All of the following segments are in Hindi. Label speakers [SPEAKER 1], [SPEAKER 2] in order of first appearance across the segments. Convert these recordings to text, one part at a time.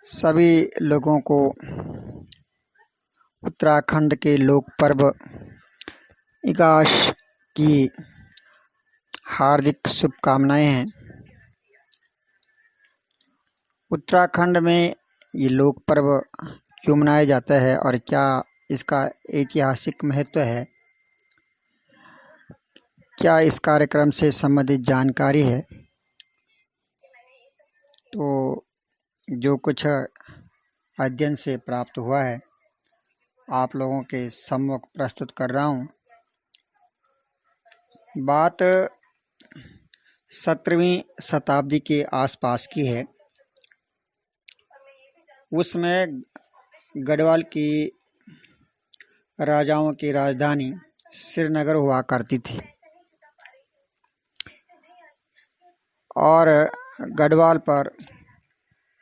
[SPEAKER 1] सभी लोगों को उत्तराखंड के लोक पर्व इगास की हार्दिक शुभकामनाएं हैं। उत्तराखंड में ये लोक पर्व क्यों मनाया जाता है और क्या इसका ऐतिहासिक महत्व है, क्या इस कार्यक्रम से संबंधित जानकारी है, तो जो कुछ अध्ययन से प्राप्त हुआ है आप लोगों के सम्मुख प्रस्तुत कर रहा हूँ। बात 17वीं शताब्दी के आसपास की है। उसमें गढ़वाल की राजाओं की राजधानी श्रीनगर हुआ करती थी और गढ़वाल पर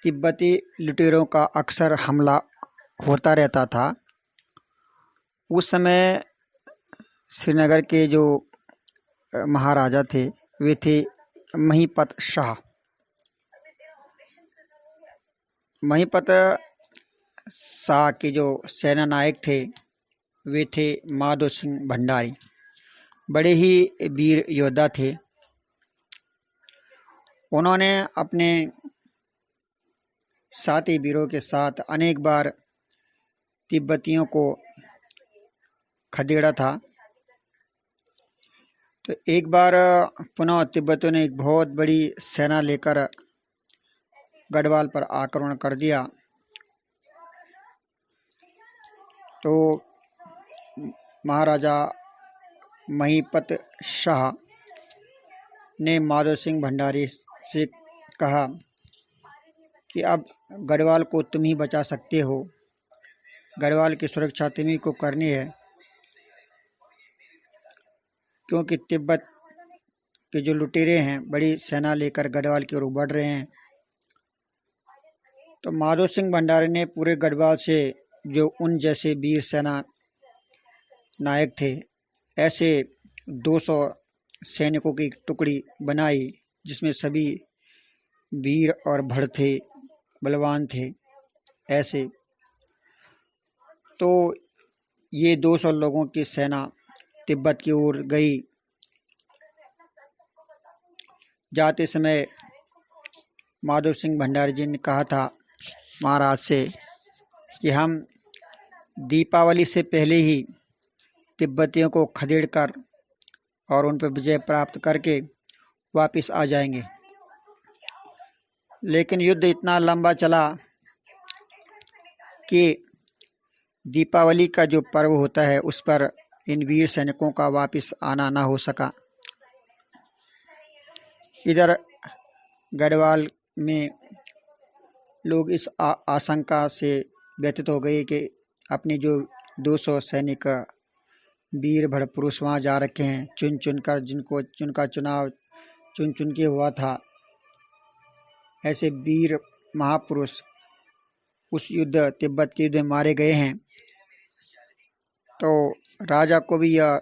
[SPEAKER 1] तिब्बती लुटेरों का अक्सर हमला होता रहता था। उस समय श्रीनगर के जो महाराजा थे वे थे महीपत शाह। महीपत शाह के जो सेना नायक थे वे थे माधो सिंह भंडारी। बड़े ही वीर योद्धा थे। उन्होंने अपने साथी वीरों के साथ अनेक बार तिब्बतियों को खदेड़ा था। तो एक बार पुनः तिब्बतियों ने एक बहुत बड़ी सेना लेकर गढ़वाल पर आक्रमण कर दिया। तो महाराजा महीपत शाह ने माधो सिंह भंडारी से कहा कि अब गढ़वाल को तुम ही बचा सकते हो, गढ़वाल की सुरक्षा तुम्ही को करनी है, क्योंकि तिब्बत के जो लुटेरे हैं बड़ी सेना लेकर गढ़वाल की ओर बढ़ रहे हैं। तो माधो सिंह भंडारी ने पूरे गढ़वाल से जो उन जैसे वीर सेना नायक थे ऐसे 200 सैनिकों की टुकड़ी बनाई जिसमें सभी वीर और भड़ थे, बलवान थे। ऐसे तो ये 200 लोगों की सेना तिब्बत की ओर गई। जाते समय माधो सिंह भंडारी जी ने कहा था महाराज से कि हम दीपावली से पहले ही तिब्बतियों को खदेड़ कर और उन पर विजय प्राप्त करके वापस आ जाएंगे। लेकिन युद्ध इतना लंबा चला कि दीपावली का जो पर्व होता है उस पर इन वीर सैनिकों का वापस आना ना हो सका। इधर गढ़वाल में लोग इस आशंका से व्यथित हो गए कि अपने जो 200 सैनिक वीर भड़ पुरुष वहाँ जा रखे हैं, चुन चुन कर जिनका चुनाव चुन चुन के हुआ था, ऐसे वीर महापुरुष उस युद्ध तिब्बत के युद्ध में मारे गए हैं। तो राजा को भी यह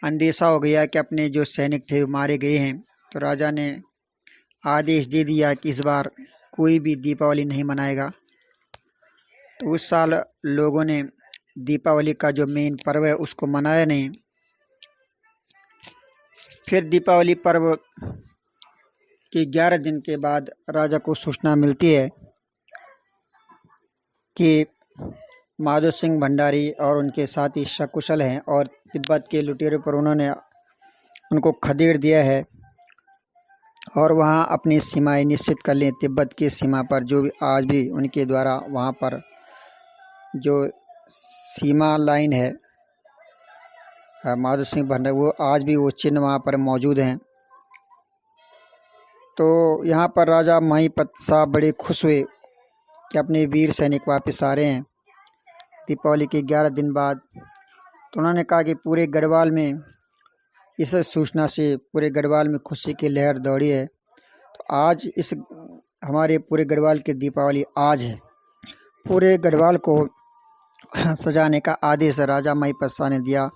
[SPEAKER 1] अंदेशा हो गया कि अपने जो सैनिक थे वो मारे गए हैं। तो राजा ने आदेश दे दिया कि इस बार कोई भी दीपावली नहीं मनाएगा। तो उस साल लोगों ने दीपावली का जो मेन पर्व है उसको मनाया नहीं। फिर दीपावली पर्व के 11 दिन के बाद राजा को सूचना मिलती है कि माधो सिंह भंडारी और उनके साथी सकुशल हैं और तिब्बत के लुटेरों पर उन्होंने उनको खदेड़ दिया है और वहाँ अपनी सीमाएं निश्चित कर लें। तिब्बत की सीमा पर जो भी आज भी उनके द्वारा वहाँ पर जो सीमा लाइन है माधो सिंह भंडारी, वो आज भी वो चिन्ह वहाँ पर मौजूद हैं। तो यहाँ पर राजा महीपत शाह बड़े खुश हुए कि अपने वीर सैनिक वापस आ रहे हैं दीपावली के 11 दिन बाद। तो उन्होंने कहा कि पूरे गढ़वाल में इस सूचना से पूरे गढ़वाल में खुशी की लहर दौड़ी है। तो आज इस हमारे पूरे गढ़वाल की दीपावली आज है। पूरे गढ़वाल को सजाने का आदेश राजा महीपत शाह ने दिया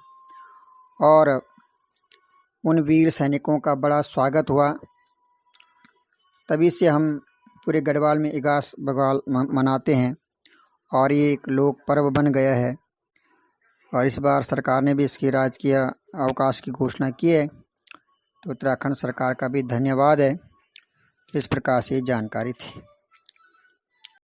[SPEAKER 1] और उन वीर सैनिकों का बड़ा स्वागत हुआ। तभी से हम पूरे गढ़वाल में इगास बगाल मनाते हैं और ये एक लोक पर्व बन गया है। और इस बार सरकार ने भी इसकी राजकीय अवकाश की घोषणा की है, तो उत्तराखंड सरकार का भी धन्यवाद है। इस प्रकार से जानकारी थी।